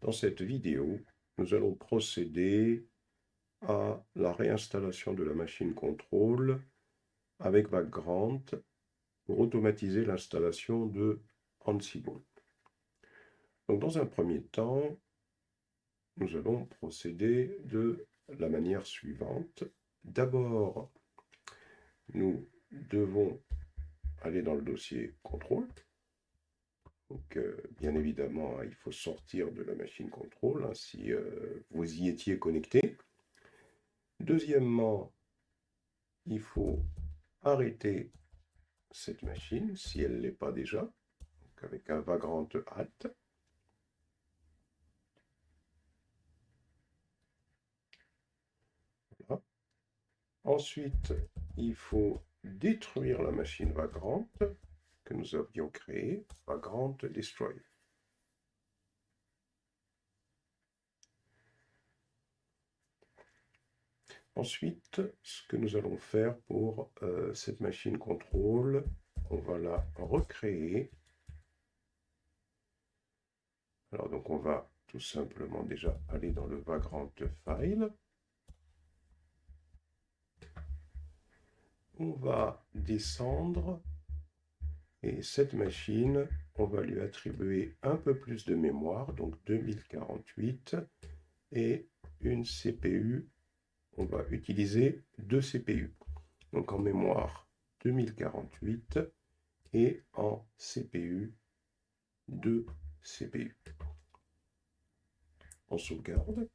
Dans cette vidéo, nous allons procéder à la réinstallation de la machine contrôle avec Vagrant pour automatiser l'installation de Ansible. Donc, dans un premier temps, nous allons procéder de la manière suivante. D'abord, nous devons aller dans le dossier contrôle. Donc, bien évidemment, il faut sortir de la machine contrôle si vous y étiez connecté. Deuxièmement, il faut arrêter cette machine si elle ne l'est pas déjà, donc avec un Vagrant Alt. Voilà. Ensuite, il faut détruire la machine Vagrant que nous avions créée, Vagrant Destroy. Ensuite, ce que nous allons faire pour cette machine contrôle, on va la recréer. Alors donc on va tout simplement déjà aller dans le Vagrant File. On va descendre et cette machine, on va lui attribuer un peu plus de mémoire, donc 2048, et une CPU. On va utiliser 2 CPU. Donc en mémoire 2048 et en CPU 2 CPU. On sauvegarde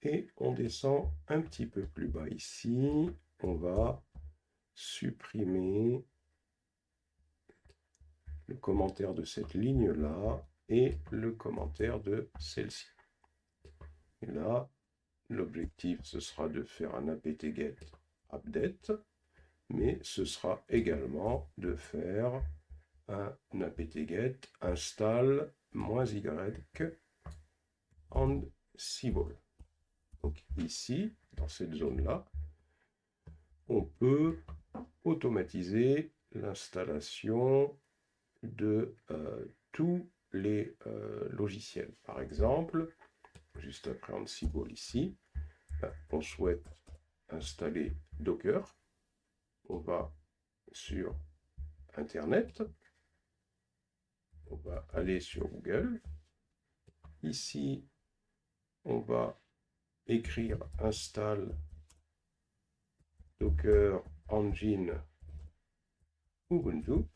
et on descend un petit peu plus bas ici. On va supprimer le commentaire de cette ligne-là et le commentaire de celle-ci. Et là, l'objectif, ce sera de faire un apt-get update, mais ce sera également de faire un apt-get install -y Ansible. Donc ici, dans cette zone-là, on peut automatiser l'installation de tous les logiciels. Par exemple, juste après Ansible ici, on souhaite installer Docker. On va sur Internet. On va aller sur Google. Ici, on va écrire install Docker Engine Ubuntu.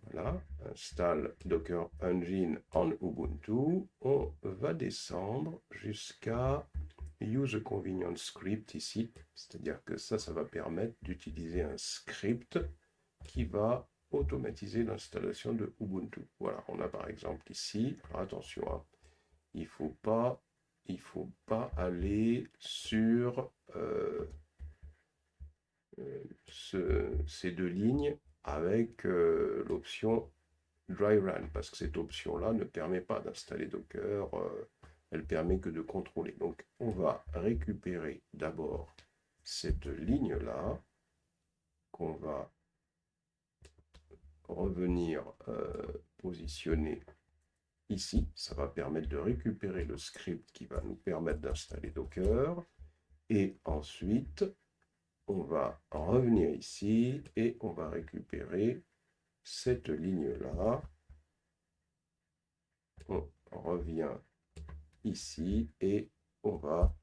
Voilà, install Docker Engine en Ubuntu. On va descendre jusqu'à Use a Convenience Script ici, c'est-à-dire que ça va permettre d'utiliser un script qui va automatiser l'installation de Ubuntu. Voilà, on a par exemple ici, alors attention, hein, il faut pas aller sur ces deux lignes avec l'option Dry Run, parce que cette option-là ne permet pas d'installer Docker, elle permet que de contrôler. Donc on va récupérer d'abord cette ligne-là, qu'on va revenir positionner ici. Ça va permettre de récupérer le script qui va nous permettre d'installer Docker. Et ensuite, on va revenir ici et on va récupérer cette ligne-là. On revient ici et on va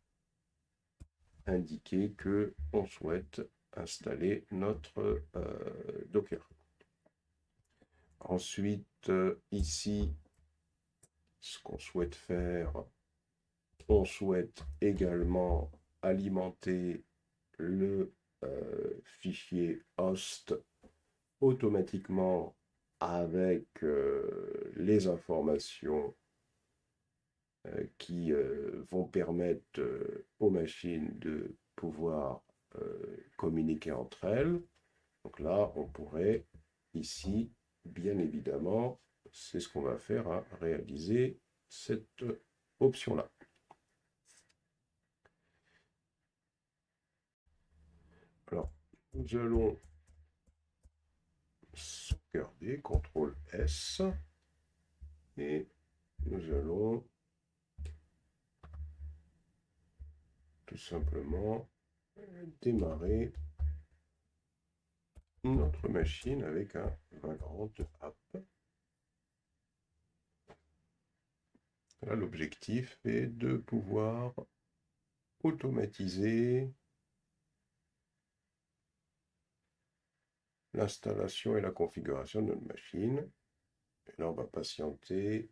indiquer que on souhaite installer notre Docker. Ensuite, ici, ce qu'on souhaite faire, on souhaite également alimenter le fichier host automatiquement avec les informations qui vont permettre aux machines de pouvoir communiquer entre elles. Donc là, on pourrait ici, bien évidemment, c'est ce qu'on va faire, hein, réaliser cette option-là. Alors, nous allons sauvegarder, CTRL S, et nous allons tout simplement démarrer notre machine avec un Vagrant App. Là, l'objectif est de pouvoir automatiser l'installation et la configuration de notre machine. Et là, on va patienter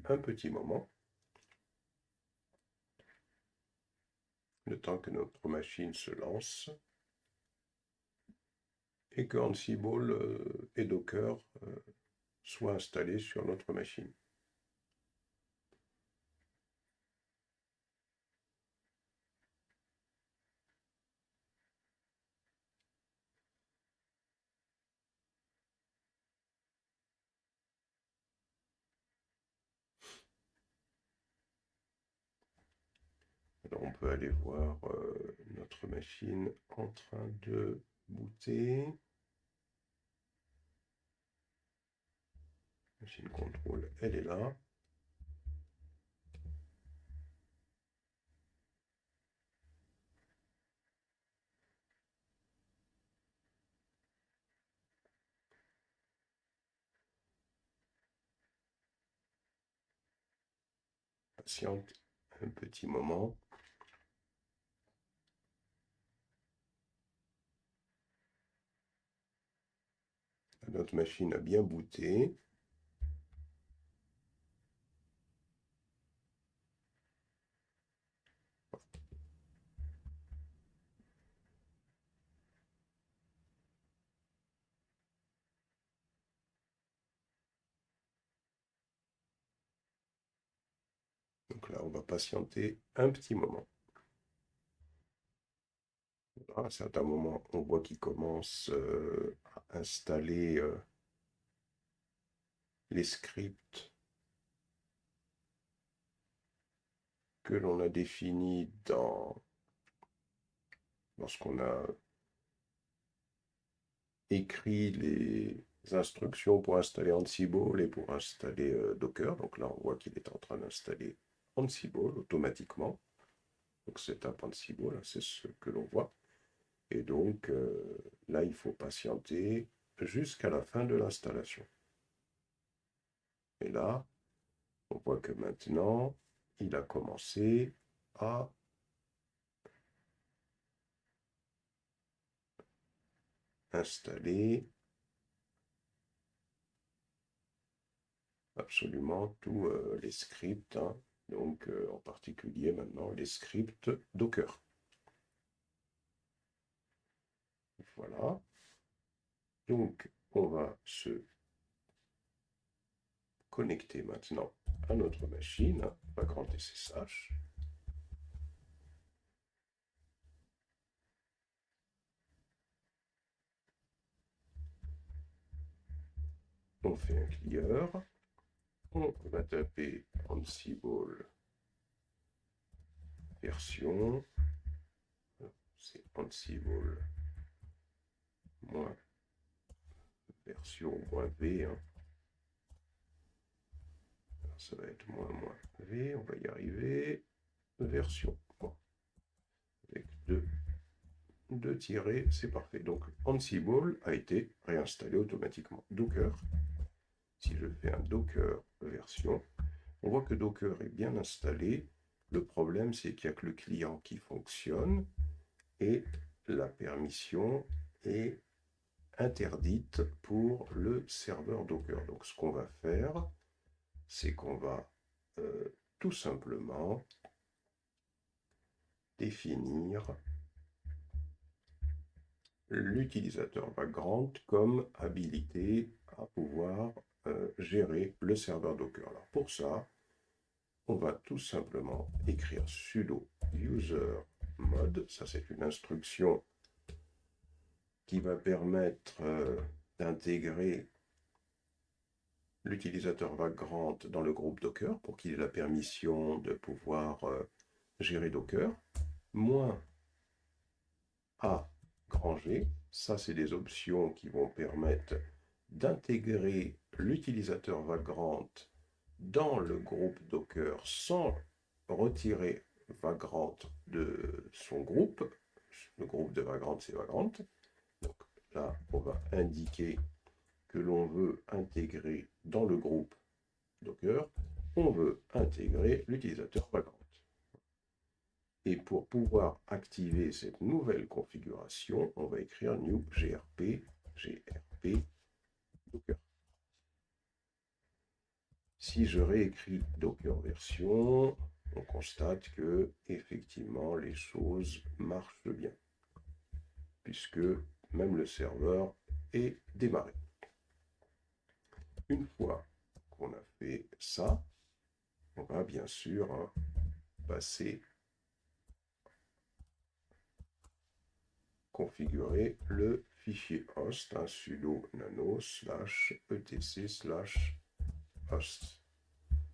un petit moment, le temps que notre machine se lance et que Ansible et Docker soient installés sur notre machine. Alors on peut aller voir notre machine en train de booter. Machine contrôle, elle est là. Patiente un petit moment. Notre machine a bien booté. Donc là, on va patienter un petit moment. À un certain moment, on voit qu'il commence à installer les scripts que l'on a définis lorsqu'on a écrit les instructions pour installer Ansible et pour installer Docker. Donc là, on voit qu'il est en train d'installer Ansible automatiquement. Donc c'est un Ansible, c'est ce que l'on voit. Et donc là, il faut patienter jusqu'à la fin de l'installation. Et là, on voit que maintenant, il a commencé à installer absolument tous les scripts, hein. Donc en particulier maintenant les scripts Docker. Voilà. Donc on va se connecter maintenant à notre machine, Vagrant SSH. On fait un clear. On va taper Ansible version. C'est Ansible moins version moins V. Hein. Alors, ça va être moins V. On va y arriver. Version. Bon. Avec deux tirés, c'est parfait. Donc Ansible a été réinstallé automatiquement. Docker. Si je fais un Docker version, on voit que Docker est bien installé. Le problème, c'est qu'il n'y a que le client qui fonctionne et la permission est interdite pour le serveur Docker. Donc ce qu'on va faire, c'est qu'on va tout simplement définir l'utilisateur Vagrant comme habilité à pouvoir gérer le serveur Docker. Alors pour ça, on va tout simplement écrire sudo user-mode. Ça, c'est une instruction qui va permettre d'intégrer l'utilisateur Vagrant dans le groupe Docker pour qu'il ait la permission de pouvoir gérer Docker. Moins A grand G, ça c'est des options qui vont permettre d'intégrer l'utilisateur Vagrant dans le groupe Docker sans retirer Vagrant de son groupe. Le groupe de Vagrant, c'est Vagrant. Donc là, on va indiquer que l'on veut intégrer dans le groupe Docker, on veut intégrer l'utilisateur Vagrant. Et pour pouvoir activer cette nouvelle configuration, on va écrire new grp Docker. Si je réécris Docker version, on constate que effectivement les choses marchent bien, puisque même le serveur est démarré. Une fois qu'on a fait ça, on va bien sûr passer configurer le fichier host, sudo nano /etc/host.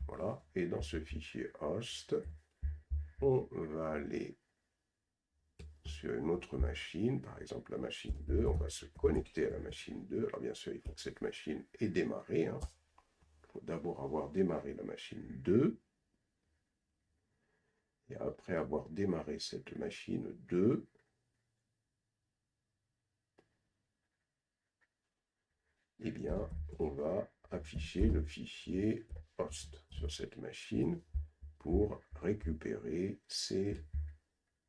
Voilà, et dans ce fichier host, on va aller sur une autre machine, par exemple la machine 2, on va se connecter à la machine 2. Alors bien sûr, il faut que cette machine ait démarré. Il faut d'abord avoir démarré la machine 2. Et après avoir démarré cette machine 2, eh bien, on va afficher le fichier host sur cette machine pour récupérer ces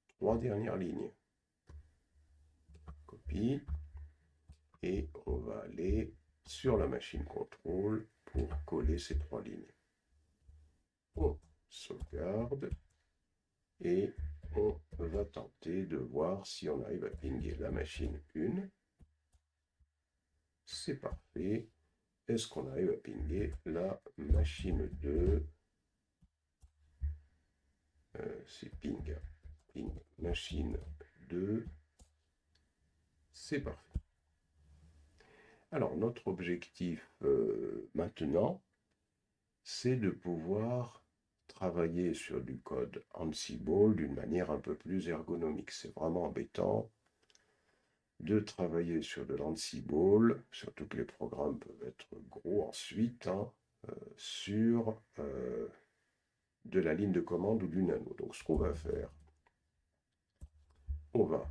3 dernières lignes. Copie. Et on va aller sur la machine contrôle pour coller ces 3 lignes. On sauvegarde et on va tenter de voir si on arrive à pinguer la machine 1. C'est parfait. Est-ce qu'on arrive à pinguer la machine 2? C'est ping machine 2. C'est parfait. Alors, notre objectif maintenant, c'est de pouvoir travailler sur du code Ansible d'une manière un peu plus ergonomique. C'est vraiment embêtant de travailler sur de l'Ansible, surtout que les programmes peuvent être gros ensuite, sur de la ligne de commande ou du nano. Donc ce qu'on va faire, on va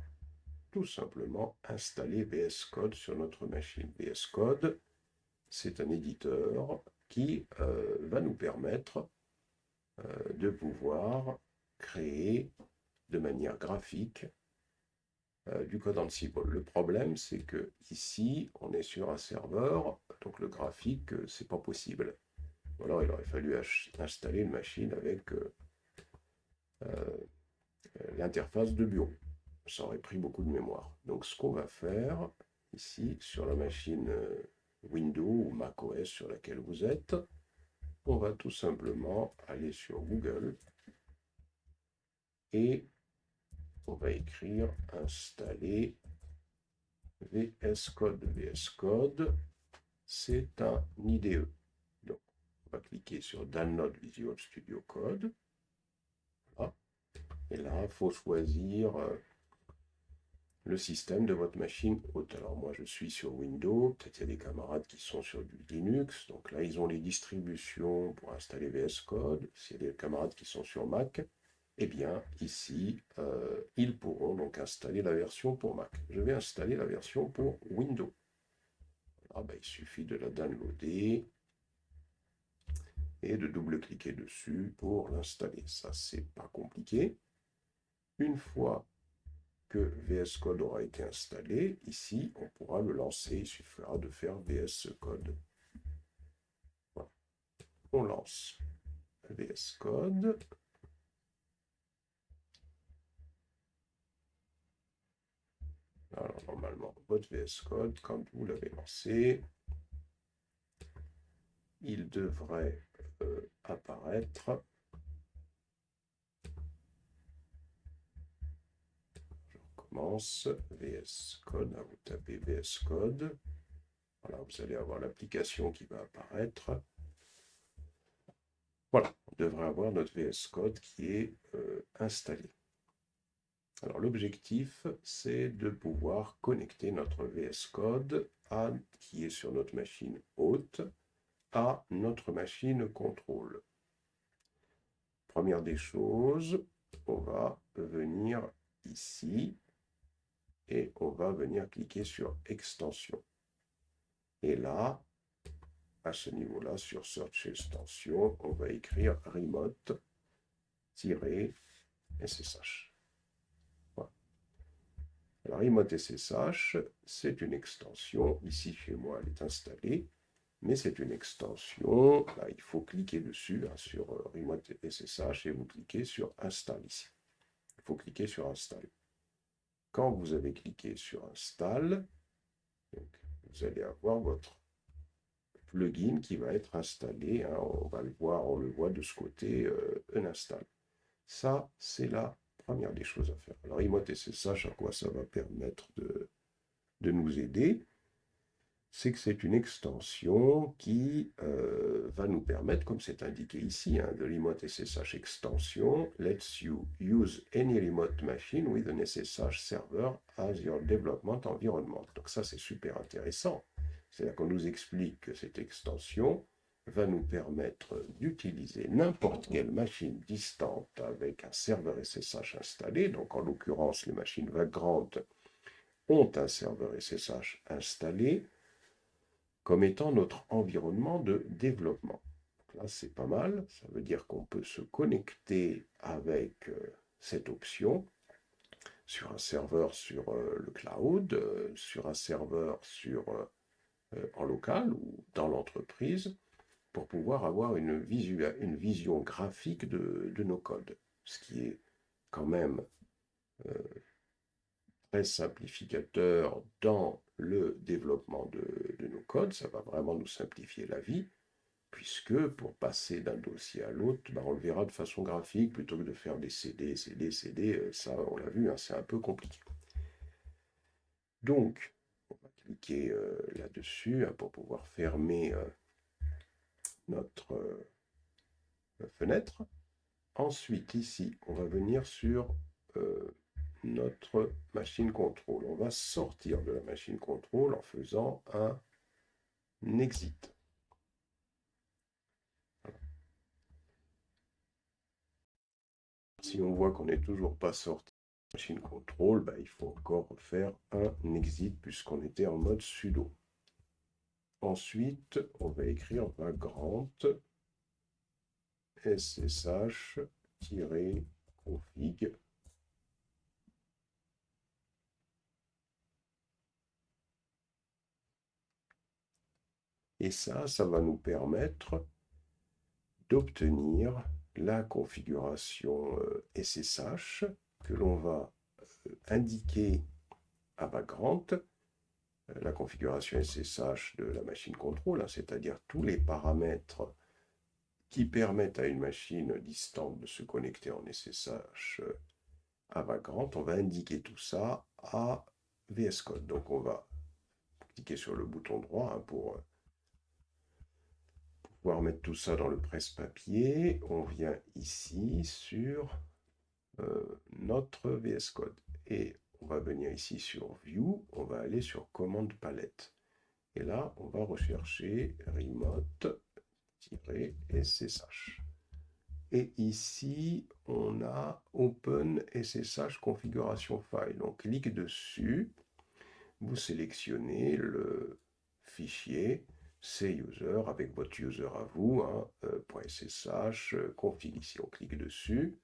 tout simplement installer VS Code sur notre machine. VS Code, c'est un éditeur qui va nous permettre de pouvoir créer de manière graphique du code Ansible. Le problème, c'est que ici, on est sur un serveur, donc le graphique, c'est pas possible. Ou alors, il aurait fallu installer une machine avec l'interface de bureau. Ça aurait pris beaucoup de mémoire. Donc, ce qu'on va faire ici, sur la machine Windows ou macOS sur laquelle vous êtes, on va tout simplement aller sur Google et on va écrire installer VS Code. VS Code, c'est un IDE. Donc, on va cliquer sur Download Visual Studio Code. Voilà. Et là, il faut choisir le système de votre machine hôte. Alors moi, je suis sur Windows. Peut-être il y a des camarades qui sont sur du Linux. Donc là, ils ont les distributions pour installer VS Code. S'il y a des camarades qui sont sur Mac, eh bien, ici, ils pourront donc installer la version pour Mac. Je vais installer la version pour Windows. Il suffit de la downloader et de double-cliquer dessus pour l'installer. Ça, c'est pas compliqué. Une fois que VS Code aura été installé, ici, on pourra le lancer. Il suffira de faire VS Code. Voilà. On lance VS Code. Alors, normalement, votre VS Code, quand vous l'avez lancé, il devrait apparaître. Je recommence. VS Code. Vous tapez VS Code. Voilà, vous allez avoir l'application qui va apparaître. Voilà, on devrait avoir notre VS Code qui est installé. Alors l'objectif, c'est de pouvoir connecter notre VS Code add, qui est sur notre machine hôte, à notre machine contrôle. Première des choses, on va venir ici et on va venir cliquer sur extension. Et là, à ce niveau-là, sur Search Extension, on va écrire remote-ssh. Voilà. Alors, remote SSH, c'est une extension. Ici, chez moi, elle est installée. Mais c'est une extension. Là, il faut cliquer dessus, sur remote SSH, et vous cliquez sur Install ici. Il faut cliquer sur Install. Quand vous avez cliqué sur Install, donc, vous allez avoir votre plugin qui va être installé. On va le voir, on le voit de ce côté, Uninstall. Ça, c'est la première des choses à faire. Alors, remote SSH, à quoi ça va permettre de nous aider? C'est que c'est une extension qui va nous permettre, comme c'est indiqué ici, de remote SSH extension, lets you use any remote machine with an SSH server as your development environment. Donc ça, c'est super intéressant. C'est-à-dire qu'on nous explique que cette extension va nous permettre d'utiliser n'importe quelle machine distante avec un serveur SSH installé. Donc en l'occurrence, les machines Vagrant ont un serveur SSH installé comme étant notre environnement de développement. Donc là, c'est pas mal. Ça veut dire qu'on peut se connecter avec cette option sur un serveur sur le cloud, sur un serveur en local ou dans l'entreprise, pour pouvoir avoir une vision graphique de nos codes. Ce qui est quand même très simplificateur dans le développement de nos codes. Ça va vraiment nous simplifier la vie, puisque pour passer d'un dossier à l'autre, on le verra de façon graphique, plutôt que de faire des CD, ça on l'a vu, c'est un peu compliqué. Donc, on va cliquer là-dessus pour pouvoir fermer notre fenêtre. Ensuite, ici, on va venir sur notre machine contrôle. On va sortir de la machine contrôle en faisant un exit. Voilà. Si on voit qu'on n'est toujours pas sorti de la machine contrôle, il faut encore faire un exit puisqu'on était en mode sudo. Ensuite, on va écrire vagrant ssh-config. Et ça va nous permettre d'obtenir la configuration SSH que l'on va indiquer à Vagrant, la configuration SSH de la machine contrôle, c'est-à-dire tous les paramètres qui permettent à une machine distante de se connecter en SSH à Vagrant. On va indiquer tout ça à VS Code. Donc on va cliquer sur le bouton droit pour pouvoir mettre tout ça dans le presse-papier. On vient ici sur notre VS Code. Et on va venir ici sur View, on va aller sur Commande Palette. Et là, on va rechercher remote-ssh. Et ici, on a Open SSH Configuration File. On clique dessus, vous sélectionnez le fichier cuser avec votre user à vous, .ssh, config ici, on clique dessus.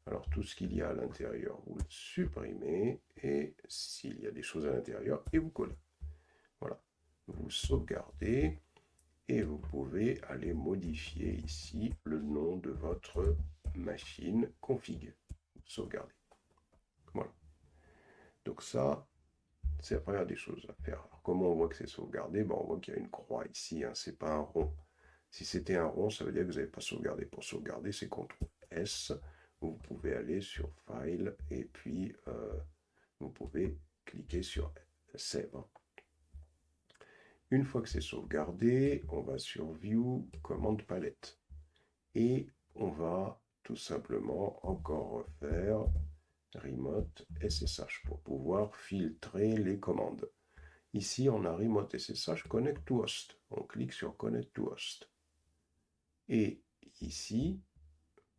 Alors tout ce qu'il y a à l'intérieur, vous le supprimez, et s'il y a des choses à l'intérieur, et vous collez. Voilà, vous sauvegardez, et vous pouvez aller modifier ici le nom de votre machine config. Sauvegardez. Voilà. Donc ça, c'est la première des choses à faire. Alors comment on voit que c'est sauvegardé? On voit qu'il y a une croix ici, c'est pas un rond. Si c'était un rond, ça veut dire que vous n'avez pas sauvegardé. Pour sauvegarder, c'est CTRL-S. Vous pouvez aller sur File et puis vous pouvez cliquer sur Save. Une fois que c'est sauvegardé, on va sur View, Commande Palette. Et on va tout simplement encore refaire Remote SSH pour pouvoir filtrer les commandes. Ici, on a Remote SSH Connect to Host. On clique sur Connect to Host. Et ici,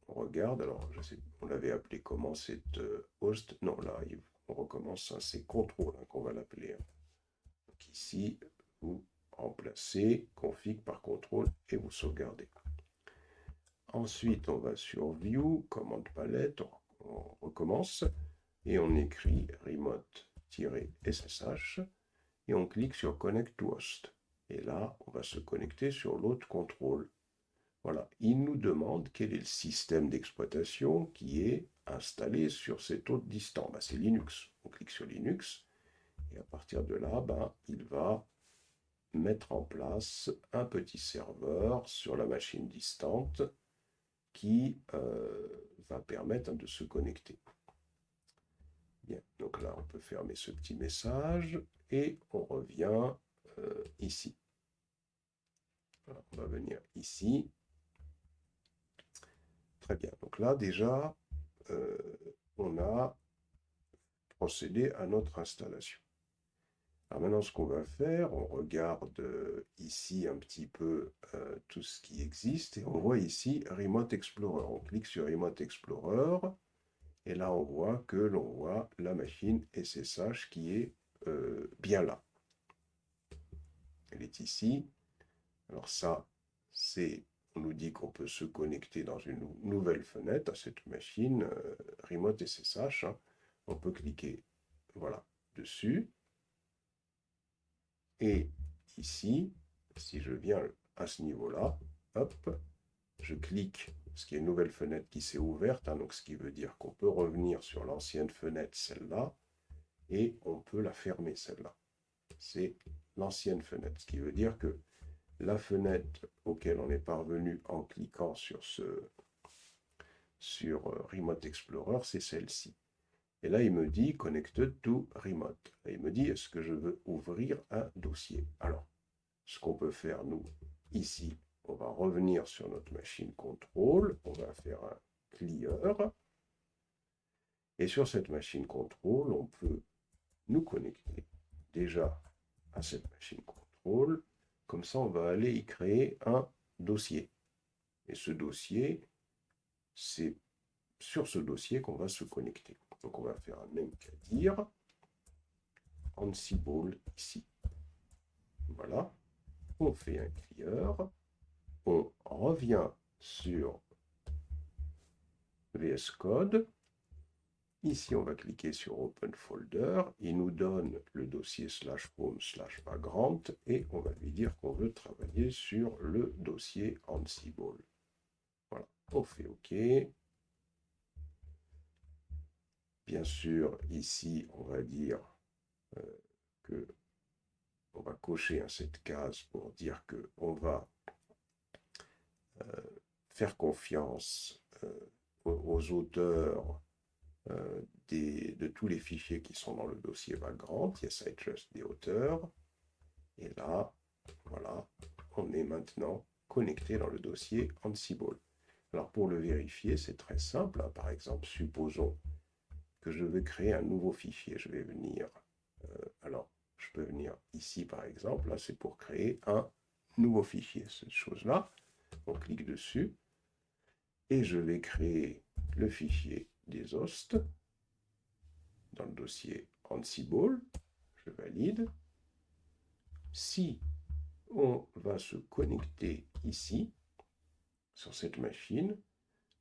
on regarde, alors je sais, on l'avait appelé comment cette host? Non, là, on recommence, hein, c'est contrôle qu'on va l'appeler. Donc ici, vous remplacez config par contrôle et vous sauvegardez. Ensuite, on va sur View, commande palette, on recommence et on écrit remote-ssh et on clique sur Connect to Host. Et là, on va se connecter sur l'autre contrôle. Voilà, il nous demande quel est le système d'exploitation qui est installé sur cet autre distant. Ben, c'est Linux. On clique sur Linux et à partir de là, ben, il va mettre en place un petit serveur sur la machine distante qui va permettre de se connecter. Bien, donc là, on peut fermer ce petit message et on revient ici. Voilà, on va venir ici. Très bien, donc là déjà, on a procédé à notre installation. Alors maintenant, ce qu'on va faire, on regarde ici un petit peu tout ce qui existe et on voit ici Remote Explorer. On clique sur Remote Explorer et là, on voit que l'on voit la machine SSH qui est bien là. Elle est ici. Alors ça, on nous dit qu'on peut se connecter dans une nouvelle fenêtre à cette machine Remote SSH. Hein. On peut cliquer, voilà, dessus. Et ici, si je viens à ce niveau-là, hop, je clique, parce qu'il y a une nouvelle fenêtre qui s'est ouverte, hein, donc ce qui veut dire qu'on peut revenir sur l'ancienne fenêtre, celle-là, et on peut la fermer, celle-là. C'est l'ancienne fenêtre, ce qui veut dire que la fenêtre auquel on est parvenu en cliquant sur Remote Explorer, c'est celle-ci. Et là, il me dit Connected to Remote. Et il me dit, est-ce que je veux ouvrir un dossier? Alors, ce qu'on peut faire, nous, ici, on va revenir sur notre machine contrôle, on va faire un clear. Et sur cette machine contrôle, on peut nous connecter déjà à cette machine contrôle. Comme ça, on va aller y créer un dossier. Et ce dossier, c'est sur ce dossier qu'on va se connecter. Donc on va faire un même qu'à dire Ansible ici. Voilà. On fait un clear. On revient sur VS Code. Ici, on va cliquer sur Open Folder. Il nous donne le dossier /home/background et on va lui dire qu'on veut travailler sur le dossier Ansible. Voilà. On fait OK. Bien sûr, ici, on va dire que on va cocher cette case pour dire qu'on va faire confiance aux auteurs de tous les fichiers qui sont dans le dossier background. Yes, I trust des auteurs. Et là, voilà, on est maintenant connecté dans le dossier Ansible. Alors pour le vérifier, c'est très simple. Par exemple, supposons que je veux créer un nouveau fichier. Je vais venir, alors je peux venir ici par exemple, là c'est pour créer un nouveau fichier, cette chose-là. On clique dessus et je vais créer le fichier des hosts dans le dossier Ansible. Je valide. Si on va se connecter ici, sur cette machine,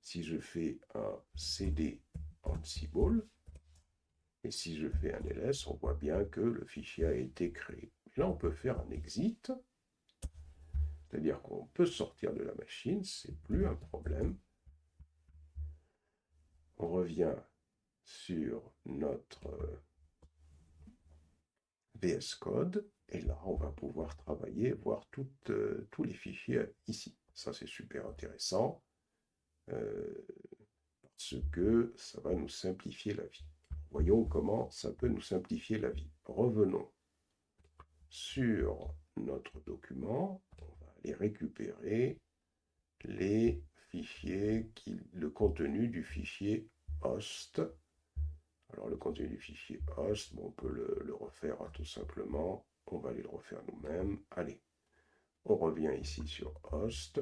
si je fais un cd Ansible, et si je fais un ls, on voit bien que le fichier a été créé. Et là, on peut faire un exit, c'est-à-dire qu'on peut sortir de la machine, c'est plus un problème. On revient sur notre VS Code, et là, on va pouvoir travailler, voir tous les fichiers ici. Ça, c'est super intéressant, parce que ça va nous simplifier la vie. Voyons comment ça peut nous simplifier la vie. Revenons sur notre document, on va aller récupérer les fichiers, le contenu du fichier host. Alors le contenu du fichier host, bon, on peut le refaire tout simplement. on va aller le refaire nous-mêmes. Allez, on revient ici sur host.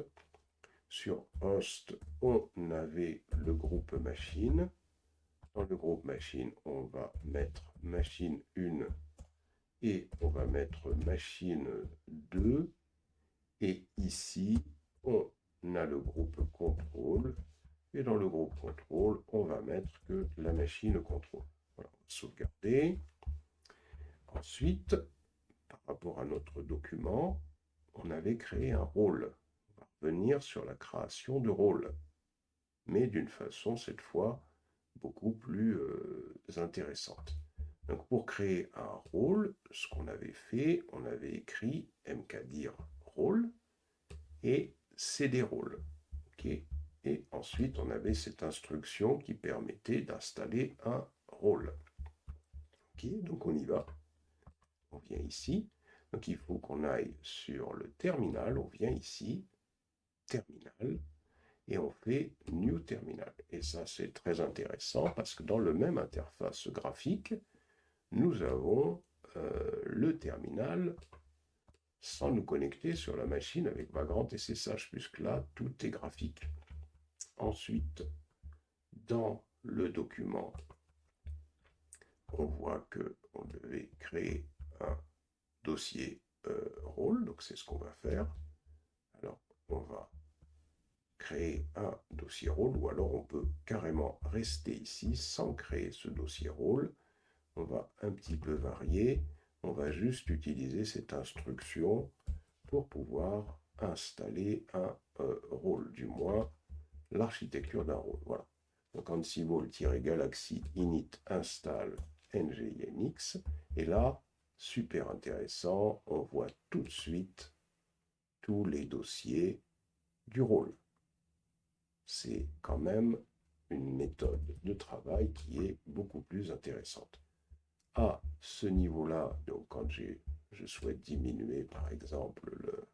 Sur host, on avait le groupe machine. Dans le groupe machine, on va mettre machine 1 et on va mettre machine 2. Et ici, on a le groupe contrôle. Et dans le groupe contrôle, on va mettre que la machine contrôle. Voilà, on va sauvegarder. Ensuite, par rapport à notre document, on avait créé un rôle. On va revenir sur la création de rôle, mais d'une façon, cette fois, beaucoup plus intéressante. Donc, pour créer un rôle, ce qu'on avait fait, on avait écrit mkdir rôle et cd rôle. Okay. Et ensuite, on avait cette instruction qui permettait d'installer un rôle. Okay. Donc, on y va. On vient ici. Donc, il faut qu'on aille sur le terminal. On vient ici, terminal, et on fait New Terminal. Et ça, c'est très intéressant parce que dans le même interface graphique, nous avons le terminal sans nous connecter sur la machine avec Vagrant SSH, puisque là, tout est graphique. Ensuite, dans le document, on voit qu'on devait créer un dossier rôle, donc c'est ce qu'on va faire. Alors, on va créer un dossier rôle, ou alors on peut carrément rester ici sans créer ce dossier rôle. On va un petit peu varier, on va juste utiliser cette instruction pour pouvoir installer un rôle, du moins l'architecture d'un rôle. Voilà. Donc Ansible-galaxy init install nginx, et là, super intéressant, on voit tout de suite tous les dossiers du rôle. C'est quand même une méthode de travail qui est beaucoup plus intéressante. À ce niveau-là, donc quand je souhaite diminuer par exemple le...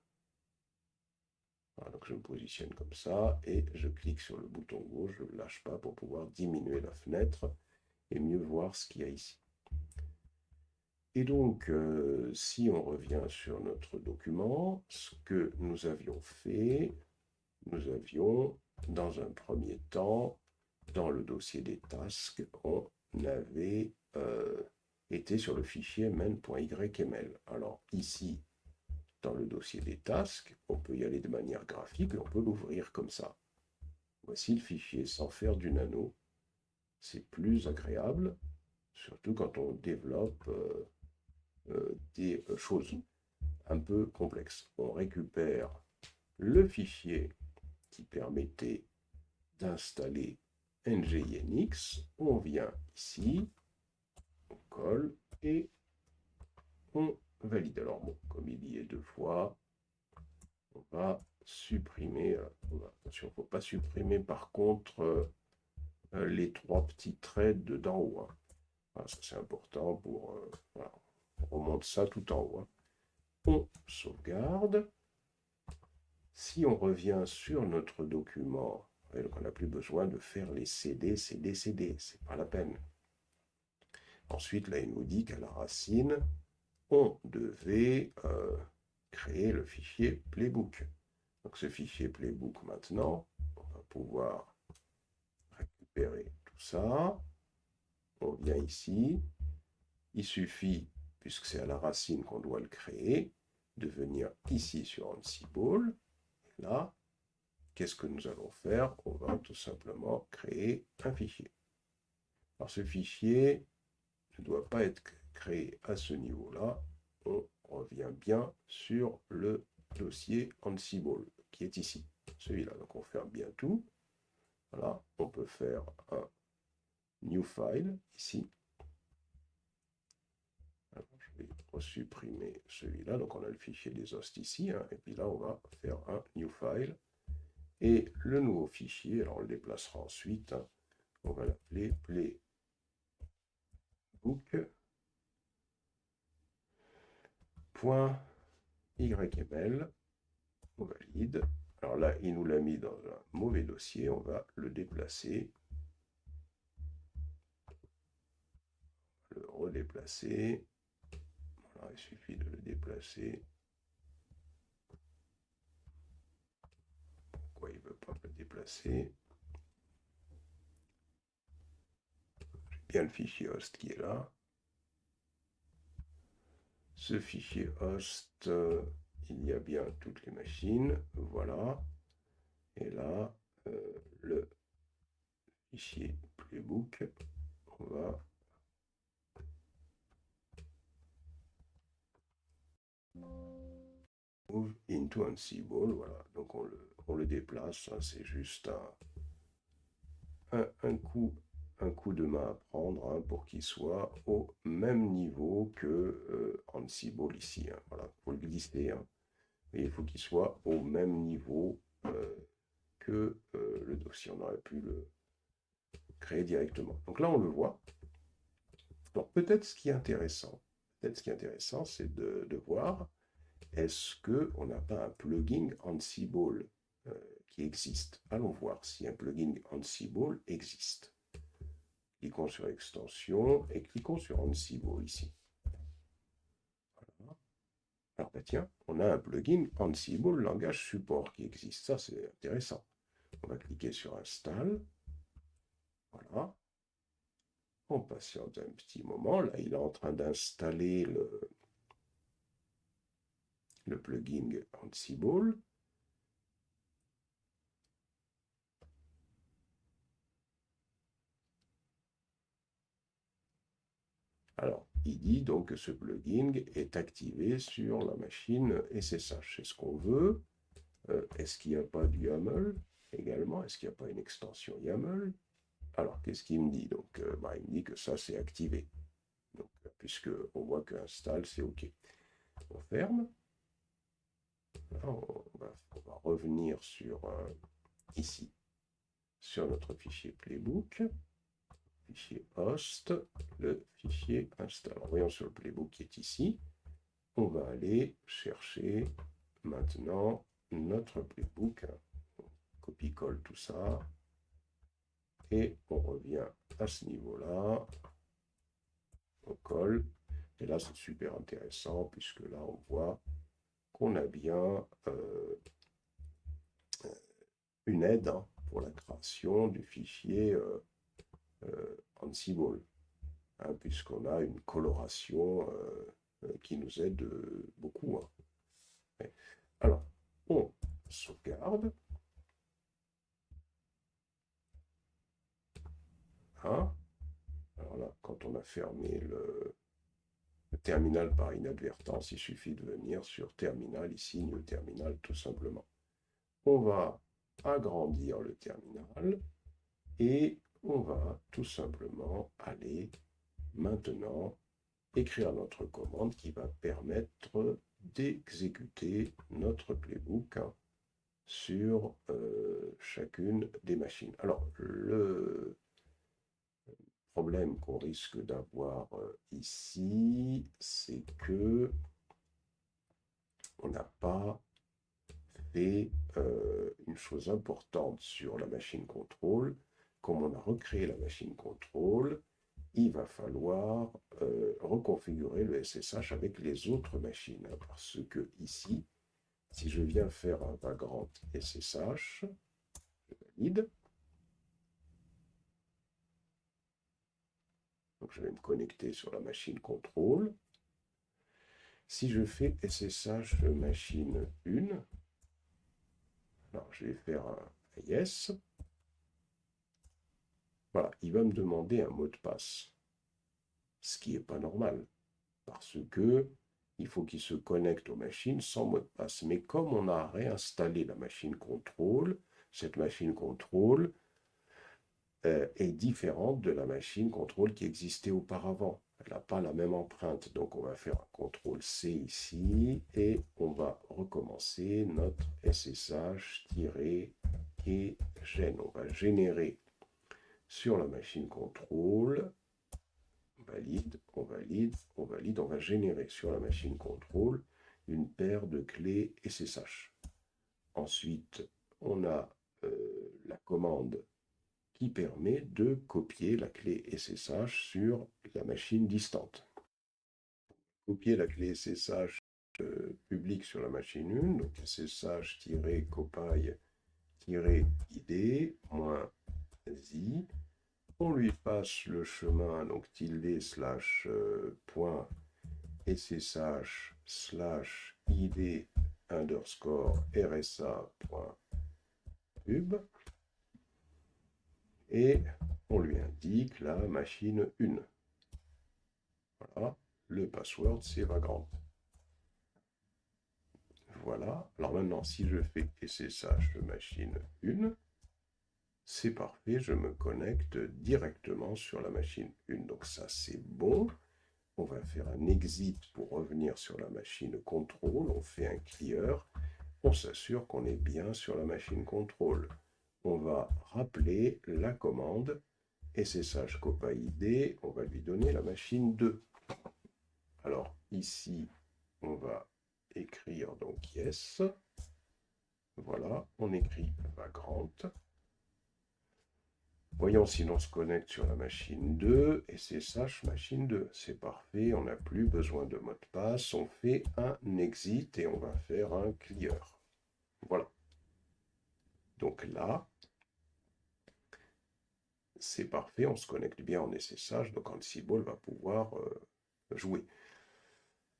Voilà, donc je me positionne comme ça et je clique sur le bouton gauche, je ne le lâche pas pour pouvoir diminuer la fenêtre et mieux voir ce qu'il y a ici. Et donc, si on revient sur notre document, ce que nous avions fait, nous avions, dans un premier temps, dans le dossier des tasks, on avait été sur le fichier main.yml. Alors ici, dans le dossier des tasks, on peut y aller de manière graphique et on peut l'ouvrir comme ça. Voici le fichier sans faire du nano. C'est plus agréable, surtout quand on développe des choses un peu complexes. On récupère le fichier qui permettait d'installer nginx, on vient ici, on colle et on valide. Alors bon, comme il y est deux fois, on va supprimer, attention, il ne faut pas supprimer par contre les trois petits traits d'en haut. Hein. Voilà, ça c'est important pour, voilà, on remonte ça tout en haut. Hein. On sauvegarde. Si on revient sur notre document, on n'a plus besoin de faire les CD, c'est pas la peine. Ensuite, là, il nous dit qu'à la racine, on devait créer le fichier playbook. Donc ce fichier playbook, maintenant, on va pouvoir récupérer tout ça. On vient ici. Il suffit, puisque c'est à la racine qu'on doit le créer, de venir ici sur Ansible. Là, qu'est-ce que nous allons faire? On va tout simplement créer un fichier. Alors ce fichier ne doit pas être créé à ce niveau-là. On revient bien sur le dossier Ansible qui est ici, celui-là. Donc on ferme bien tout. Voilà, on peut faire un new file ici. Alors, je vais resupprimer celui-là. Donc on a le fichier des hosts ici. Hein, et puis là, on va faire un new file. Et le nouveau fichier, alors on le déplacera ensuite. Hein, on va l'appeler playbook.yml. On valide. Alors là, il nous l'a mis dans un mauvais dossier. On va le déplacer. Le redéplacer. il suffit de le déplacer. Pourquoi il ne veut pas le déplacer? J'ai bien le fichier host qui est là. Ce fichier host, il y a bien toutes les machines. Voilà. Et là, le fichier playbook, on va move into Ansible. Voilà. Donc on le déplace. Hein, c'est juste un coup de main à prendre, hein, pour qu'il soit au même niveau que Ansible ici. Hein. Voilà, il faut le glisser. Hein. Et il faut qu'il soit au même niveau que le dossier. On aurait pu le créer directement. Donc là, on le voit. Donc peut-être ce qui est intéressant, c'est de voir, est-ce qu'on n'a pas un plugin Ansible qui existe? Allons voir si un plugin Ansible existe. Cliquons sur extension et cliquons sur Ansible ici. Voilà. Alors bah tiens, on a un plugin Ansible langage support qui existe. Ça, c'est intéressant. On va cliquer sur Install. Voilà. On patiente un petit moment. Là, il est en train d'installer le plugin Ansible. Alors, il dit donc que ce plugin est activé sur la machine SSH. C'est ce qu'on veut. Est-ce qu'il n'y a pas du YAML également? Est-ce qu'il n'y a pas une extension YAML? Alors, qu'est-ce qu'il me dit? Donc, il me dit que ça, c'est activé. Donc, puisque on voit que install, c'est OK. On ferme. Là, on va revenir sur ici, sur notre fichier playbook, fichier host, le fichier install. Alors, voyons sur le playbook qui est ici. On va aller chercher maintenant notre playbook. Copie-colle tout ça. Et on revient à ce niveau-là. On colle. Et là, c'est super intéressant puisque là, on voit qu'on a bien une aide, hein, pour la création du fichier Ansible, hein, puisqu'on a une coloration qui nous aide beaucoup. Hein. Alors, on sauvegarde. Hein. Alors là, quand on a fermé le terminal par inadvertance, il suffit de venir sur terminal, ici, new terminal, tout simplement. On va agrandir le terminal et on va tout simplement aller maintenant écrire notre commande qui va permettre d'exécuter notre playbook, hein, sur chacune des machines. Alors, le problème qu'on risque d'avoir ici, c'est que on n'a pas fait une chose importante sur la machine contrôle. Comme on a recréé la machine contrôle, il va falloir reconfigurer le SSH avec les autres machines, hein, parce que ici, si je viens faire un vagrant SSH, je valide. Donc je vais me connecter sur la machine contrôle. Si je fais SSH machine 1, alors je vais faire un yes. Voilà, il va me demander un mot de passe, ce qui n'est pas normal, parce que il faut qu'il se connecte aux machines sans mot de passe. Mais comme on a réinstallé la machine contrôle, cette machine contrôle est différente de la machine contrôle qui existait auparavant. Elle n'a pas la même empreinte. Donc on va faire un CTRL-C ici et on va recommencer notre SSH-et gen. On va générer sur la machine contrôle. On valide, on valide, on valide. On va générer sur la machine contrôle une paire de clés SSH. Ensuite, on a la commande qui permet de copier la clé SSH sur la machine distante. copier la clé SSH publique sur la machine 1, donc SSH-copy-id -i. On lui passe le chemin, donc tilde slash point ssh slash id underscore rsa.pub et on lui indique la machine 1. Voilà, le password c'est Vagrant. Voilà, alors maintenant si je fais ssh machine 1, c'est parfait, je me connecte directement sur la machine 1. Donc ça c'est bon. On va faire un exit pour revenir sur la machine contrôle. On fait un clear. On s'assure qu'on est bien sur la machine contrôle. On va rappeler la commande SSH copy-id. On va lui donner la machine 2. Alors ici, on va écrire donc yes. Voilà, on écrit Vagrant. Voyons si l'on se connecte sur la machine 2, SSH machine 2. C'est parfait, on n'a plus besoin de mot de passe. On fait un exit et on va faire un clear. Voilà. Donc là, c'est parfait, on se connecte bien en SSH, donc Ansible va pouvoir jouer.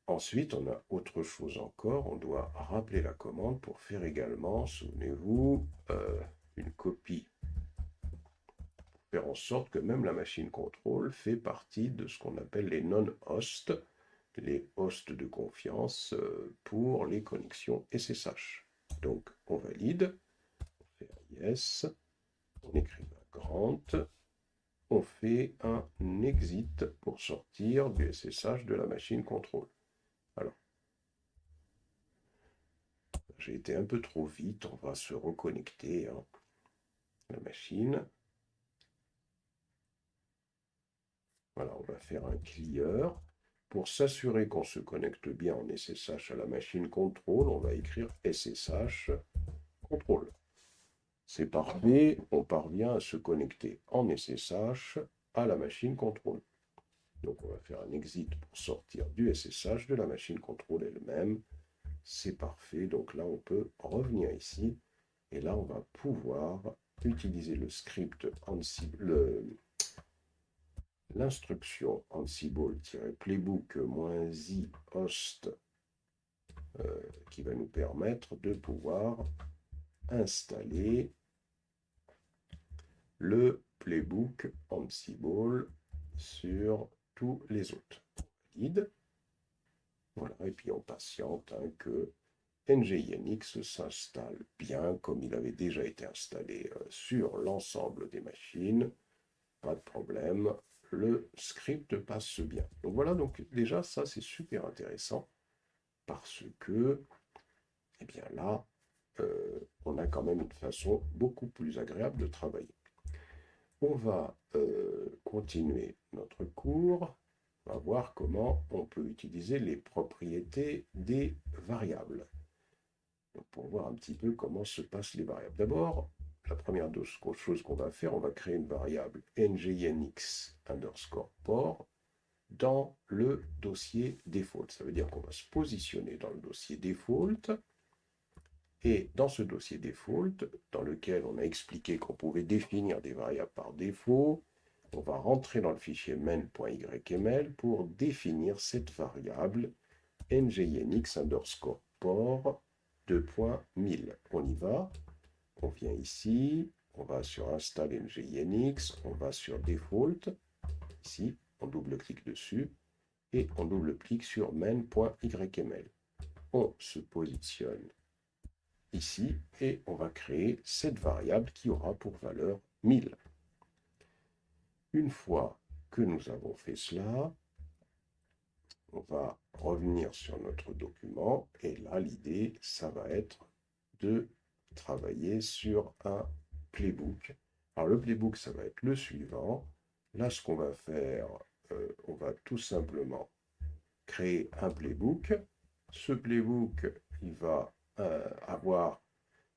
Ensuite, on a autre chose encore, on doit rappeler la commande pour faire également, souvenez-vous, une copie. Faire en sorte que même la machine contrôle fait partie de ce qu'on appelle les non-hosts, les hosts de confiance pour les connexions SSH. Donc, on valide, on fait un yes, on écrit Vagrant, on fait un exit pour sortir du SSH de la machine contrôle. Alors, j'ai été un peu trop vite, on va se reconnecter à la machine. Voilà, on va faire un clear. Pour s'assurer qu'on se connecte bien en SSH à la machine contrôle, on va écrire SSH contrôle. C'est parfait, on parvient à se connecter en SSH à la machine contrôle. Donc on va faire un exit pour sortir du SSH de la machine contrôle elle-même. C'est parfait, donc là on peut revenir ici et là on va pouvoir utiliser le script Ansible, l'instruction Ansible-playbook-i host qui va nous permettre de pouvoir installer le playbook Ansible sur tous les autres. Valide. Voilà, et puis on patiente que NGINX s'installe bien comme il avait déjà été installé sur l'ensemble des machines. Pas de problème, le script passe bien. Donc voilà, donc déjà ça c'est super intéressant parce que, eh bien là, on a quand même une façon beaucoup plus agréable de travailler. On va continuer notre cours. On va voir comment on peut utiliser les propriétés des variables. Donc pour voir un petit peu comment se passent les variables. D'abord, la première chose qu'on va faire, on va créer une variable nginx underscore port dans le dossier default. Ça veut dire qu'on va se positionner dans le dossier default. Et dans ce dossier default, dans lequel on a expliqué qu'on pouvait définir des variables par défaut, on va rentrer dans le fichier main.yml pour définir cette variable nginx underscore port 2.1000. On y va, on vient ici, on va sur install nginx, on va sur default, ici, on double-clique dessus, et on double-clique sur main.yml. On se positionne ici, et on va créer cette variable qui aura pour valeur 1000. Une fois que nous avons fait cela, on va revenir sur notre document, et là, l'idée, ça va être de travailler sur un playbook. Alors, le playbook, ça va être le suivant. Là, ce qu'on va faire, on va tout simplement créer un playbook. Ce playbook, il va avoir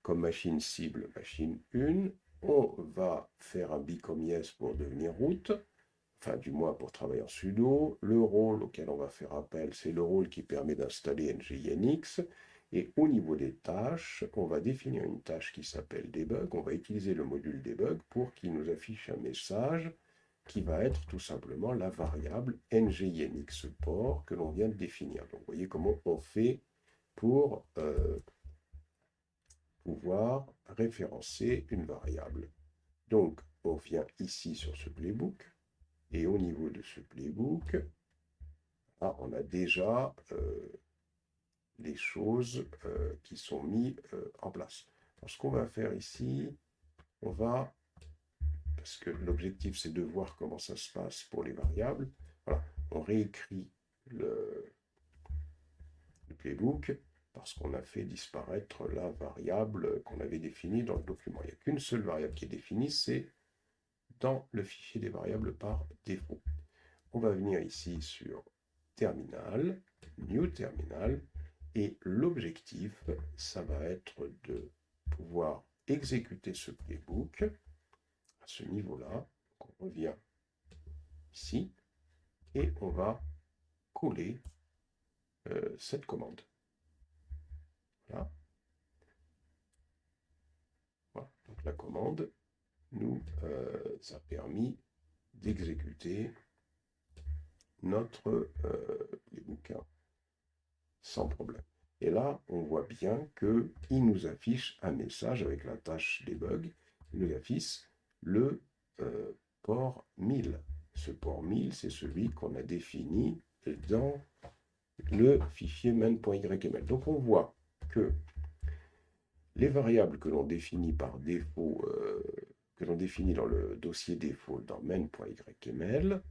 comme machine cible machine 1. On va faire un become yes pour devenir root. enfin du moins pour travailler en sudo. Le rôle auquel on va faire appel, c'est le rôle qui permet d'installer NGINX. Et au niveau des tâches, on va définir une tâche qui s'appelle debug. On va utiliser le module debug pour qu'il nous affiche un message qui va être tout simplement la variable NGINX port que l'on vient de définir. Donc vous voyez comment on fait pour pouvoir référencer une variable. Donc on vient ici sur ce playbook. Et au niveau de ce playbook, là, on a déjà les choses qui sont mises en place. Alors, ce qu'on va faire ici, on va, parce que l'objectif c'est de voir comment ça se passe pour les variables, voilà, on réécrit le playbook parce qu'on a fait disparaître la variable qu'on avait définie dans le document. Il n'y a qu'une seule variable qui est définie, c'est dans le fichier des variables par défaut. On va venir ici sur Terminal, New Terminal, et l'objectif, ça va être de pouvoir exécuter ce playbook à ce niveau-là. On revient ici et on va coller cette commande. Voilà. Voilà. Donc la commande nous a permis d'exécuter notre playbook sans problème. Et là, on voit bien qu'il nous affiche un message avec la tâche debug. Il nous affiche le port 1000. Ce port 1000, c'est celui qu'on a défini dans le fichier main.yml. Donc on voit que les variables que l'on définit par défaut, que l'on définit dans le dossier défaut dans main.yml,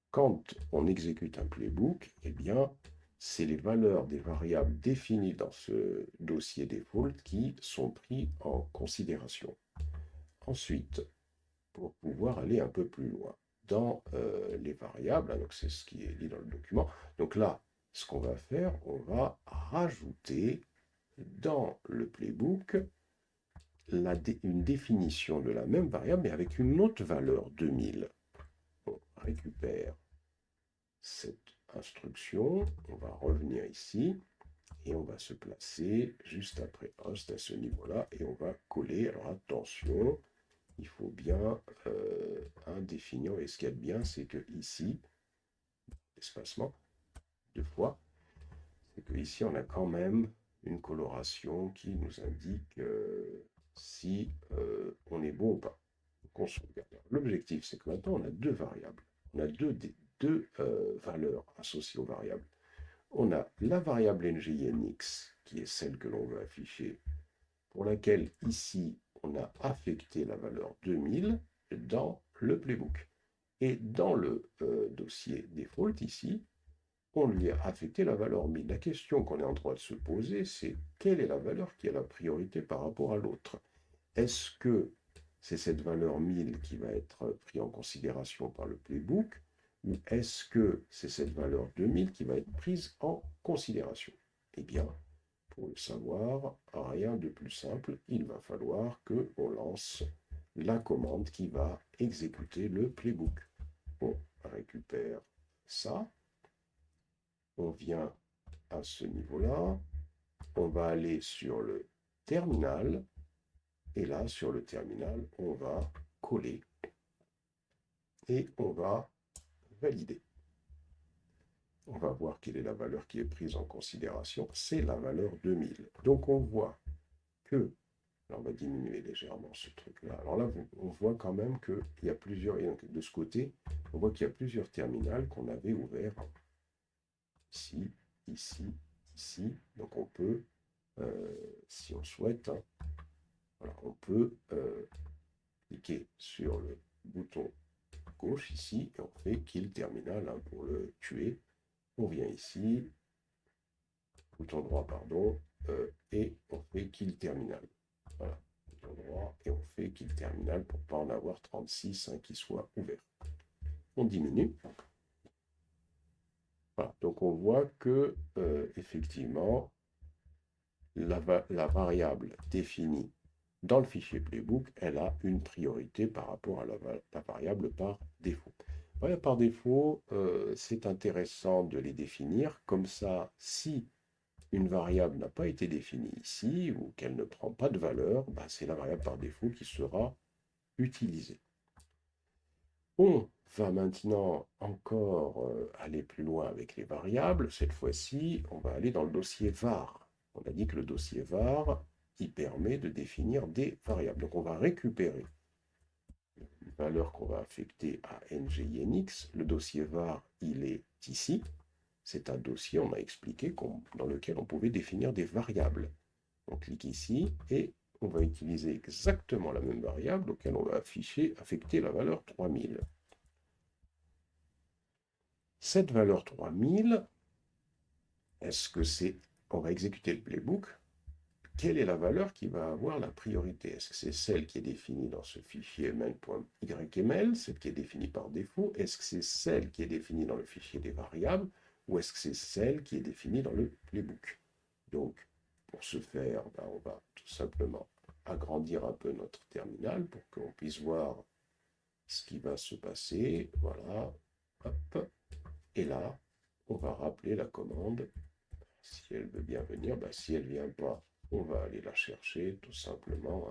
quand on exécute un playbook, eh bien, c'est les valeurs des variables définies dans ce dossier default qui sont prises en considération. Ensuite, pour pouvoir aller un peu plus loin dans les variables, donc c'est ce qui est dit dans le document. Donc là, ce qu'on va faire, on va rajouter dans le playbook une définition de la même variable, mais avec une autre valeur 2000. On récupère cette instruction, on va revenir ici et on va se placer juste après host à ce niveau-là et on va coller. Alors attention, il faut bien un définir, et ce qu'il y a de bien, c'est que ici, espacement, deux fois, c'est que ici on a quand même une coloration qui nous indique si on est bon ou pas. L'objectif, c'est que maintenant on a deux variables, on a deux valeurs associées aux variables. On a la variable NGINX, qui est celle que l'on veut afficher, pour laquelle ici on a affecté la valeur 2000 dans le playbook. Et dans le dossier default ici, on lui a affecté la valeur 1000. La question qu'on est en droit de se poser, c'est quelle est la valeur qui a la priorité par rapport à l'autre? Est-ce que c'est cette valeur 1000 qui va être prise en considération par le playbook, ou est-ce que c'est cette valeur 2000 qui va être prise en considération? Eh bien, pour le savoir, rien de plus simple, il va falloir qu'on lance la commande qui va exécuter le playbook. On récupère ça, on vient à ce niveau-là, on va aller sur le terminal, et là, sur le terminal, on va coller et on va valider. On va voir quelle est la valeur qui est prise en considération. C'est la valeur 2000. Donc on voit que, alors on va diminuer légèrement ce truc-là. Alors là, on voit quand même qu'il y a plusieurs, et donc de ce côté, on voit qu'il y a plusieurs terminals qu'on avait ouverts ici, ici, ici. Donc on peut, si on souhaite, hein, voilà, on peut cliquer sur le bouton gauche ici et on fait kill terminal hein, pour le tuer. On vient ici, bouton droit, pardon, et on fait kill terminal. Voilà, bouton droit et on fait kill terminal pour ne pas en avoir 36 hein, qui soient ouverts. On diminue. Voilà, donc on voit que effectivement la variable définie dans le fichier playbook, elle a une priorité par rapport à la variable par défaut. Variables par défaut, c'est intéressant de les définir. Comme ça, si une variable n'a pas été définie ici ou qu'elle ne prend pas de valeur, bah, c'est la variable par défaut qui sera utilisée. On va maintenant encore aller plus loin avec les variables. Cette fois-ci, on va aller dans le dossier var. On a dit que le dossier var, il permet de définir des variables. Donc on va récupérer une valeur qu'on va affecter à NGINX. Le dossier var, il est ici. C'est un dossier, on a expliqué, dans lequel on pouvait définir des variables. On clique ici et on va utiliser exactement la même variable auquel on va affecter la valeur 3000. Cette valeur 3000, est-ce que c'est... On va exécuter le playbook. Quelle est la valeur qui va avoir la priorité? Est-ce que c'est celle qui est définie dans ce fichier main.yml, celle qui est définie par défaut? Est-ce que c'est celle qui est définie dans le fichier des variables? Ou est-ce que c'est celle qui est définie dans le playbook? Donc, pour ce faire, on va tout simplement agrandir un peu notre terminal pour qu'on puisse voir ce qui va se passer. Voilà. Hop. Et là, on va rappeler la commande. Si elle veut bien venir, si elle ne vient pas, on va aller la chercher tout simplement.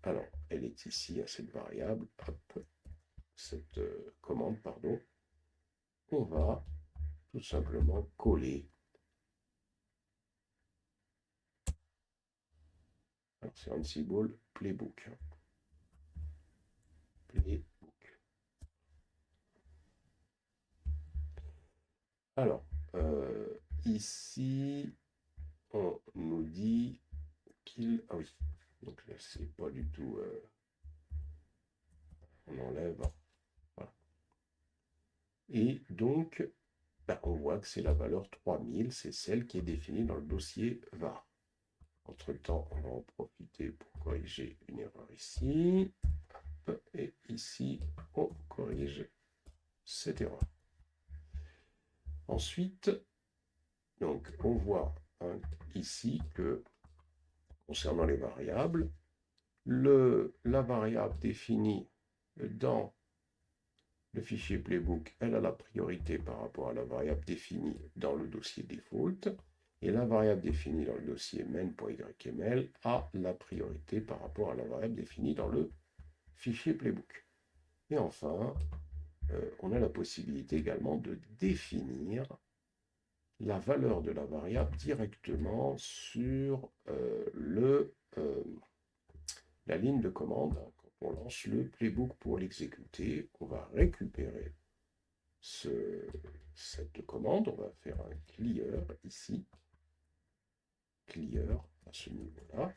Alors, elle est ici à cette variable, hop, cette commande, pardon. On va tout simplement coller. Alors, c'est Ansible Playbook. Playbook. Alors, ici, on nous dit qu'il... Ah oui, donc là, c'est pas du tout... on enlève. Voilà. Et donc, on voit que c'est la valeur 3000, c'est celle qui est définie dans le dossier var. Entre-temps, on va en profiter pour corriger une erreur ici. Et ici, on corrige cette erreur. Ensuite, donc, on voit ici que, concernant les variables, la variable définie dans le fichier playbook, elle a la priorité par rapport à la variable définie dans le dossier default, et la variable définie dans le dossier main.yml a la priorité par rapport à la variable définie dans le fichier playbook. Et enfin, on a la possibilité également de définir la valeur de la variable directement sur la ligne de commande. Quand on lance le playbook pour l'exécuter, on va récupérer cette commande. On va faire un clear ici. Clear à ce niveau-là.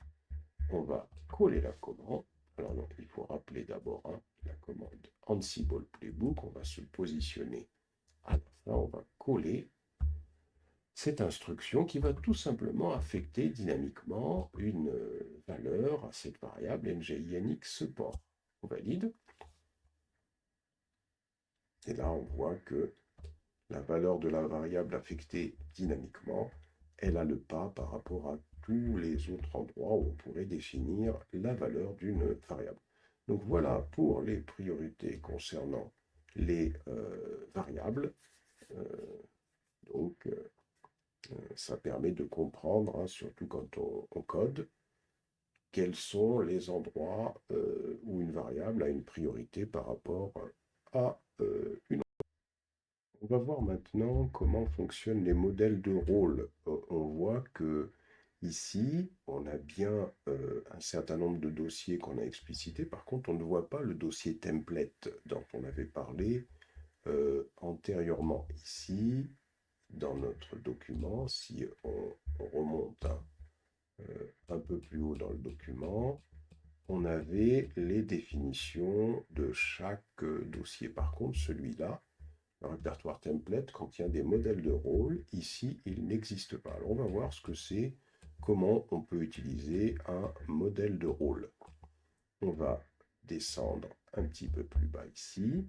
On va coller la commande. Alors non, il faut rappeler d'abord la commande Ansible Playbook. On va se positionner à la fin. On va coller cette instruction qui va tout simplement affecter dynamiquement une valeur à cette variable NGINX port. On valide. Et là, on voit que la valeur de la variable affectée dynamiquement, elle a le pas par rapport à tous les autres endroits où on pourrait définir la valeur d'une variable. Donc voilà pour les priorités concernant les variables. Donc ça permet de comprendre, surtout quand on code, quels sont les endroits où une variable a une priorité par rapport à une autre. On va voir maintenant comment fonctionnent les modèles de rôle. On voit que ici, on a bien un certain nombre de dossiers qu'on a explicités. Par contre, on ne voit pas le dossier template dont on avait parlé antérieurement. Ici, dans notre document, si on remonte un peu plus haut dans le document, on avait les définitions de chaque dossier. Par contre, celui-là, le répertoire template, contient des modèles de rôle. Ici, il n'existe pas. Alors, on va voir ce que c'est, comment on peut utiliser un modèle de rôle. On va descendre un petit peu plus bas ici.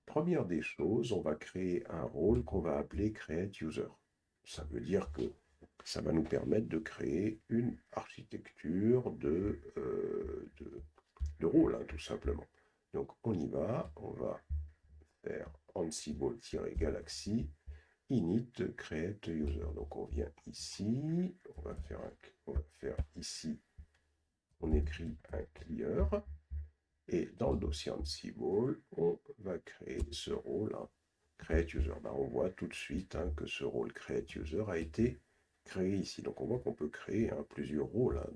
Première des choses, on va créer un rôle qu'on va appeler Create User. Ça veut dire que ça va nous permettre de créer une architecture de rôle, tout simplement. Donc, on y va, on va faire Ansible-galaxy init create user. Donc on vient ici, on va faire ici, on écrit un clear, et dans le dossier Ansible, on va créer ce rôle, hein, create user. Ben, on voit tout de suite hein, que ce rôle create user a été créé ici. Donc on voit qu'on peut créer hein, plusieurs rôles hein,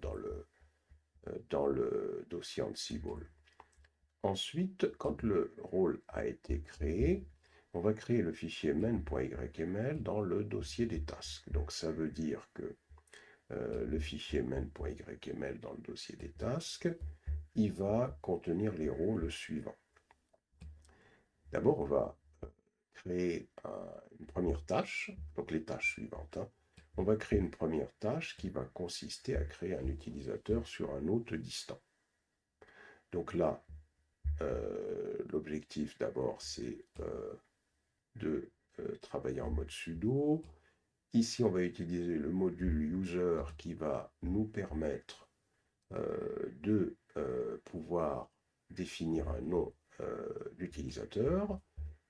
dans le dossier Ansible. Ensuite, quand le rôle a été créé, on va créer le fichier main.yml dans le dossier des tasks. Donc ça veut dire que le fichier main.yml dans le dossier des tasks, il va contenir les rôles suivants. D'abord, on va créer une première tâche, donc les tâches suivantes. Hein. On va créer une première tâche qui va consister à créer un utilisateur sur un hôte distant. Donc là, l'objectif d'abord, c'est de travailler en mode sudo. Ici, on va utiliser le module user qui va nous permettre de pouvoir définir un nom d'utilisateur.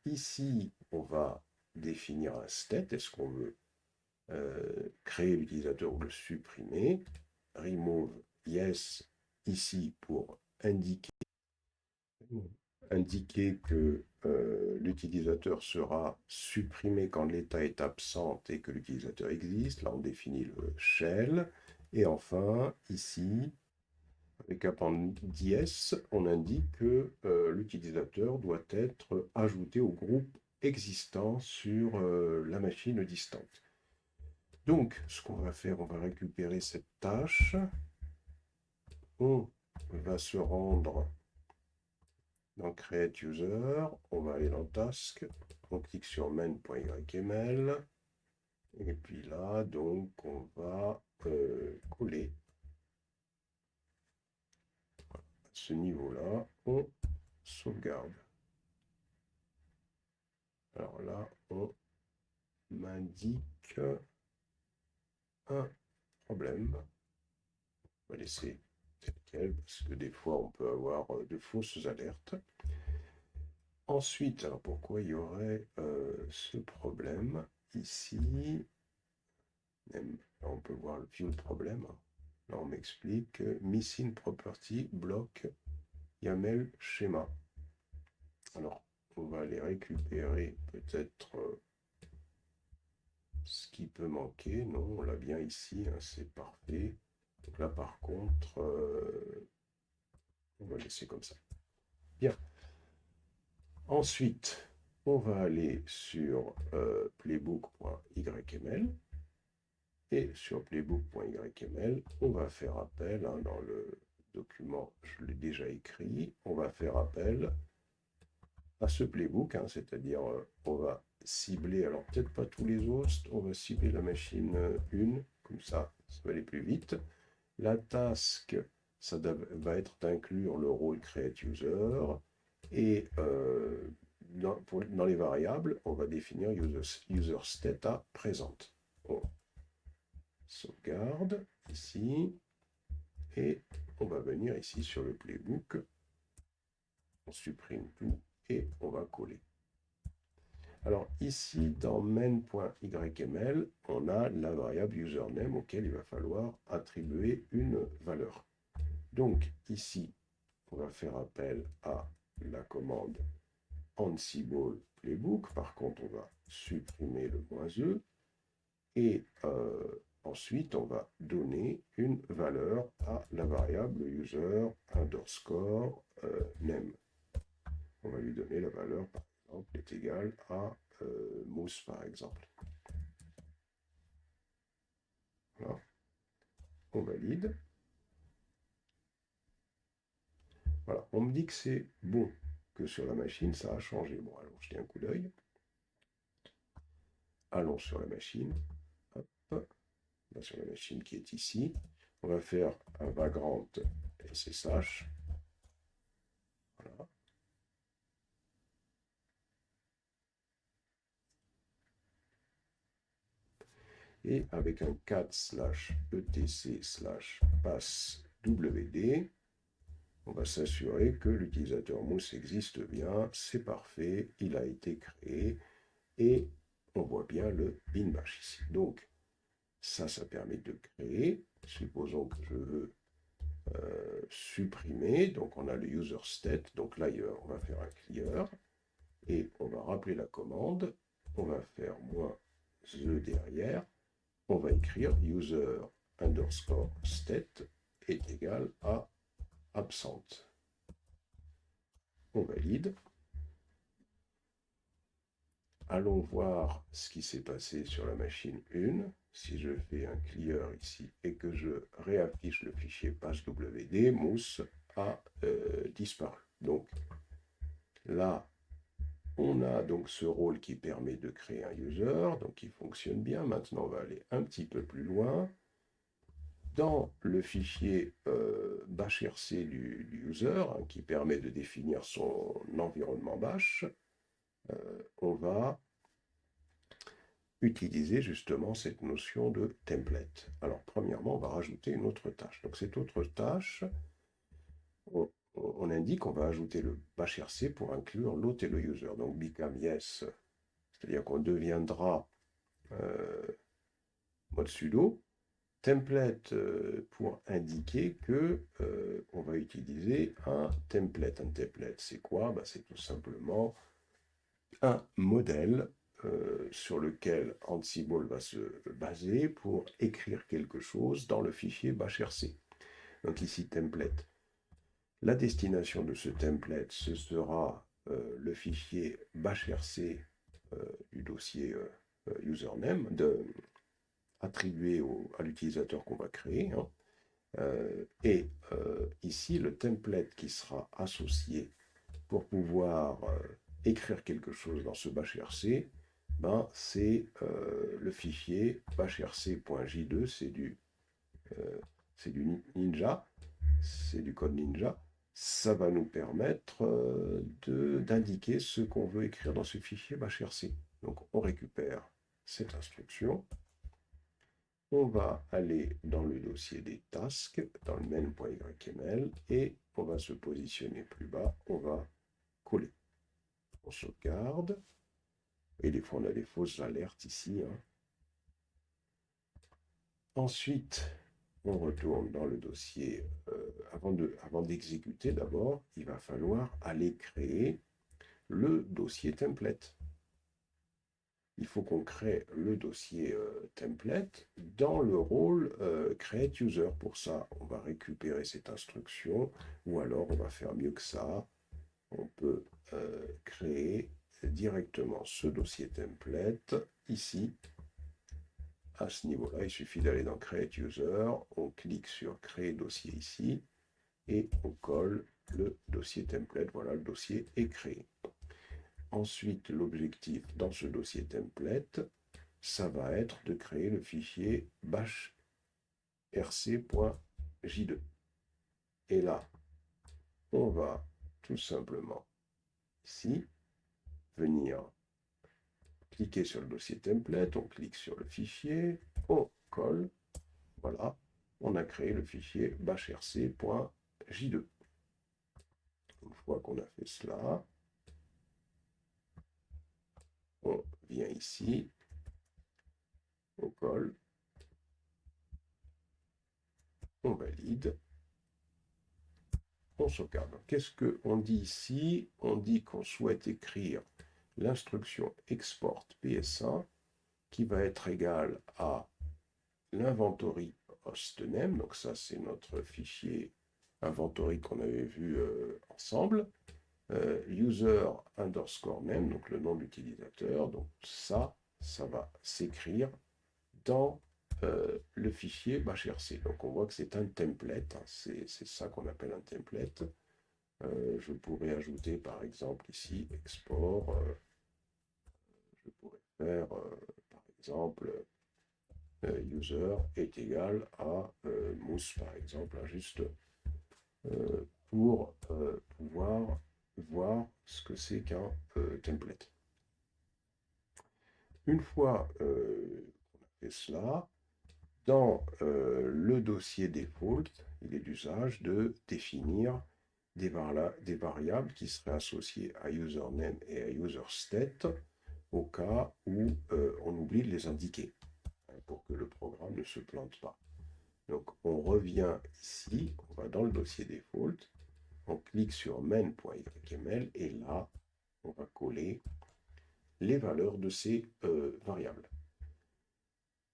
Ici, on va définir un state. Est-ce qu'on veut créer l'utilisateur ou le supprimer? Remove yes, ici pour indiquer que l'utilisateur sera supprimé quand l'état est absent et que l'utilisateur existe. Là, on définit le shell. Et enfin, ici, avec append dies, on indique que l'utilisateur doit être ajouté au groupe existant sur la machine distante. Donc, ce qu'on va faire, on va récupérer cette tâche. On va se rendre dans Create User. On va aller dans Task. On clique sur main.yml. Et puis là, donc, on va coller. À ce niveau-là, on sauvegarde. Alors là, on m'indique un problème. On va laisser tel quel, parce que des fois, on peut avoir de fausses alertes. Ensuite, alors pourquoi il y aurait ce problème ici? Même, là, on peut voir le view problème. Là, on m'explique missing property block YAML schéma. Alors, on va aller récupérer peut-être ce qui peut manquer. Non, on l'a bien ici, hein, c'est parfait. Donc là, par contre, on va laisser comme ça. Bien. Ensuite, on va aller sur playbook.yml. Et sur playbook.yml, on va faire appel, hein, dans le document, je l'ai déjà écrit, on va faire appel à ce playbook, hein, c'est-à-dire on va cibler, alors peut-être pas tous les hosts, on va cibler la machine 1, comme ça va aller plus vite. La task, ça va être d'inclure le rôle create user, et dans les variables, on va définir user state à présente. On sauvegarde ici, et on va venir ici sur le playbook, on supprime tout et on va coller. Alors ici, dans main.yml, on a la variable username auquel il va falloir attribuer une valeur. Donc ici, on va faire appel à la commande Ansible playbook. Par contre, on va supprimer le "-e. Et ensuite, on va donner une valeur à la variable user underscore name. On va lui donner la valeur, par exemple, est égale à mousse, par exemple. Voilà. On valide. Voilà. On me dit que c'est bon, que sur la machine, ça a changé. Bon, allons jeter un coup d'œil. Allons sur la machine. Hop. Là, sur la machine qui est ici. On va faire un vagrant SSH. Voilà. Et avec un cat/etc/passwd, On va s'assurer que l'utilisateur mousse existe bien, c'est parfait, il a été créé et on voit bien le bin bash ici. Donc ça permet de créer. Supposons que je veux supprimer, donc on a le user state, donc là on va faire un clear et on va rappeler la commande, on va faire -e derrière, on va écrire user underscore state est égal à absent. On valide. Allons voir ce qui s'est passé sur la machine 1. Si je fais un clear ici et que je réaffiche le fichier passwd, mousse a disparu. Donc là, on a donc ce rôle qui permet de créer un user, donc il fonctionne bien. Maintenant, on va aller un petit peu plus loin. Dans le fichier bashrc du user, hein, qui permet de définir son environnement bash, on va utiliser justement cette notion de template. Alors, premièrement, on va rajouter une autre tâche. Donc, cette autre tâche, on indique qu'on va ajouter le bashrc pour inclure l'hôte et le user. Donc, become yes, c'est-à-dire qu'on deviendra mode sudo, template pour indiquer que on va utiliser un template. Un template, c'est quoi? C'est tout simplement un modèle sur lequel Ansible va se baser pour écrire quelque chose dans le fichier bashrc. Donc ici, template. La destination de ce template, ce sera le fichier bashrc du dossier username, attribué à l'utilisateur qu'on va créer. Ici, le template qui sera associé pour pouvoir écrire quelque chose dans ce bashrc, c'est le fichier bashrc.j2, c'est du Ninja, c'est du code Ninja. Ça va nous permettre d'indiquer ce qu'on veut écrire dans ce fichier bashrc. Donc on récupère cette instruction. On va aller dans le dossier des tasks, dans le main.yml, et on va se positionner plus bas, on va coller. On sauvegarde, et des fois on a des fausses alertes ici. Ensuite, on retourne dans le dossier. Avant d'exécuter d'abord, il va falloir aller créer le dossier template. Il faut qu'on crée le dossier template dans le rôle create user. Pour ça, on va récupérer cette instruction, ou alors on va faire mieux que ça. On peut créer directement ce dossier template ici. À ce niveau-là, il suffit d'aller dans create user, on clique sur créer dossier ici, et on colle le dossier template. Voilà, le dossier est créé. Ensuite, l'objectif dans ce dossier template, ça va être de créer le fichier bashrc.j2. Et là, on va tout simplement ici venir cliquer sur le dossier template, on clique sur le fichier, on colle, voilà, on a créé le fichier bashrc.j2. Une fois qu'on a fait cela, on vient ici, on colle, on valide, on sauvegarde. Qu'est-ce qu'on dit ici? On dit qu'on souhaite écrire l'instruction export ps1 qui va être égale à l'inventory hostname, donc ça c'est notre fichier inventory qu'on avait vu ensemble, user underscore name, donc le nom de l'utilisateur, donc ça va s'écrire dans le fichier bashrc. Donc on voit que c'est un template, hein, c'est ça qu'on appelle un template. Je pourrais ajouter par exemple ici export, je pourrais faire par exemple user est égal à mousse par exemple, hein, juste pour pouvoir voir ce que c'est qu'un template. Une fois qu'on a fait cela, dans le dossier default, il est d'usage de définir des variables qui seraient associées à username et à userstate au cas où on oublie de les indiquer, hein, pour que le programme ne se plante pas. Donc on revient ici, on va dans le dossier default, on clique sur main.html et là, on va coller les valeurs de ces variables.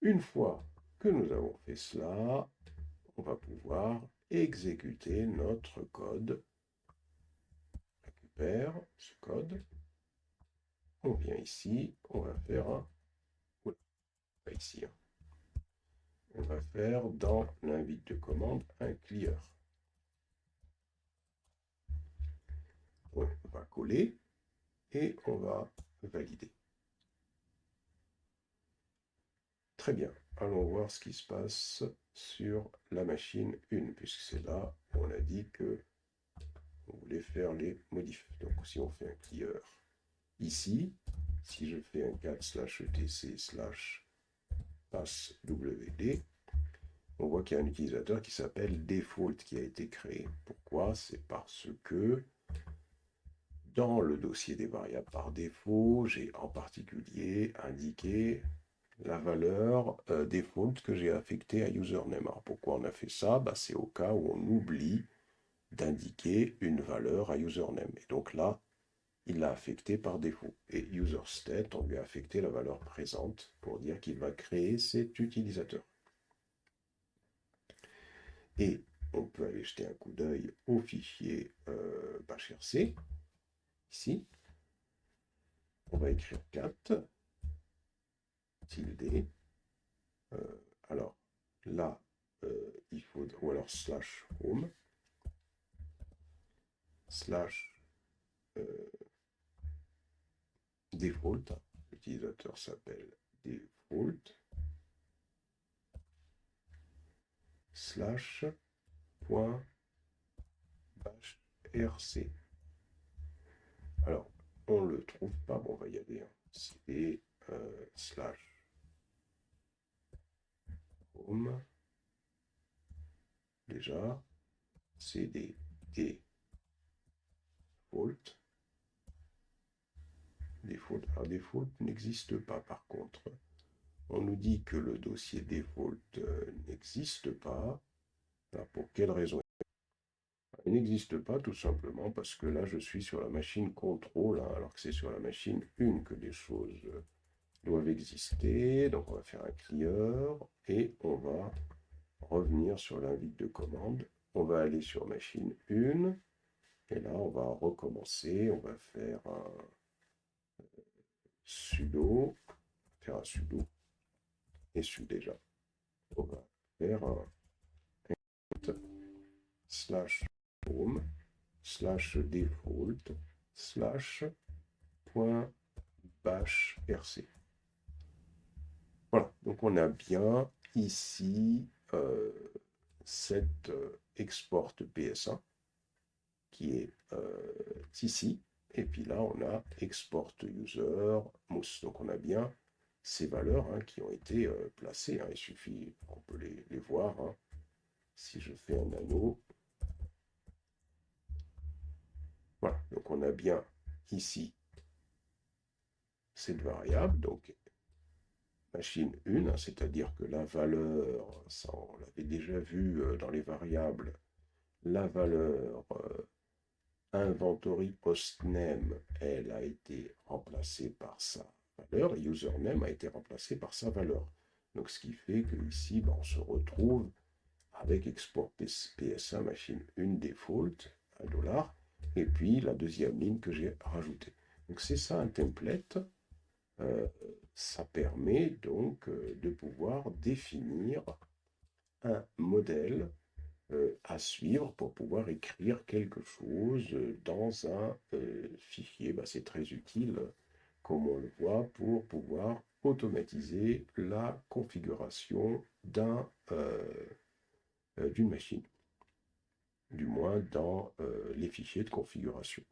Une fois que nous avons fait cela, on va pouvoir exécuter notre code. On récupère ce code. On vient ici, on va faire un... Oula, pas ici. Hein. On va faire dans l'invite de commande un clear. On va coller et on va valider. Très bien. Allons voir ce qui se passe sur la machine 1, puisque c'est là où on a dit que on voulait faire les modifs. Donc si on fait un clear ici, si je fais un cat /etc/passwd, on voit qu'il y a un utilisateur qui s'appelle default qui a été créé. Pourquoi? C'est parce que dans le dossier des variables par défaut, j'ai en particulier indiqué la valeur default que j'ai affectée à username. Alors pourquoi on a fait ça? C'est au cas où on oublie d'indiquer une valeur à username. Et donc là, il l'a affecté par défaut. Et userstate, on lui a affecté la valeur présente pour dire qu'il va créer cet utilisateur. Et on peut aller jeter un coup d'œil au fichier bashrc. Ici, on va écrire cat tilde. Alors là, il faut, ou alors /home /default. L'utilisateur s'appelle default /.bashrc. Alors, on ne le trouve pas, bon, on va y aller. Hein. C'est /home. Déjà, cd default. Alors, default n'existe pas par contre. On nous dit que le dossier default n'existe pas. Alors, pour quelle raison? Il n'existe pas tout simplement parce que là, je suis sur la machine contrôle, hein, alors que c'est sur la machine 1 que les choses doivent exister. Donc, on va faire un clear et on va revenir sur l'invite de commande. On va aller sur machine 1 et là, on va recommencer. On va faire un sudo, et déjà. On va faire un /home /default /.bashrc. Voilà, donc on a bien ici cette export PSA qui est ici. Et puis là, on a export user mousse. Donc on a bien ces valeurs hein, qui ont été placées. Hein. Il suffit qu'on peut les voir. Hein. Si je fais un anneau, voilà. Donc on a bien ici cette variable. Donc machine 1, hein, c'est-à-dire que la valeur, ça on l'avait déjà vu dans les variables, la valeur inventory hostname, elle a été remplacée par sa valeur, et username a été remplacé par sa valeur. Donc ce qui fait que ici, on se retrouve avec export PSA machine 1 default, $, et puis la deuxième ligne que j'ai rajoutée. Donc c'est ça un template. Ça permet donc de pouvoir définir un modèle à suivre pour pouvoir écrire quelque chose dans un fichier. C'est très utile, comme on le voit, pour pouvoir automatiser la configuration d'une machine, du moins dans les fichiers de configuration.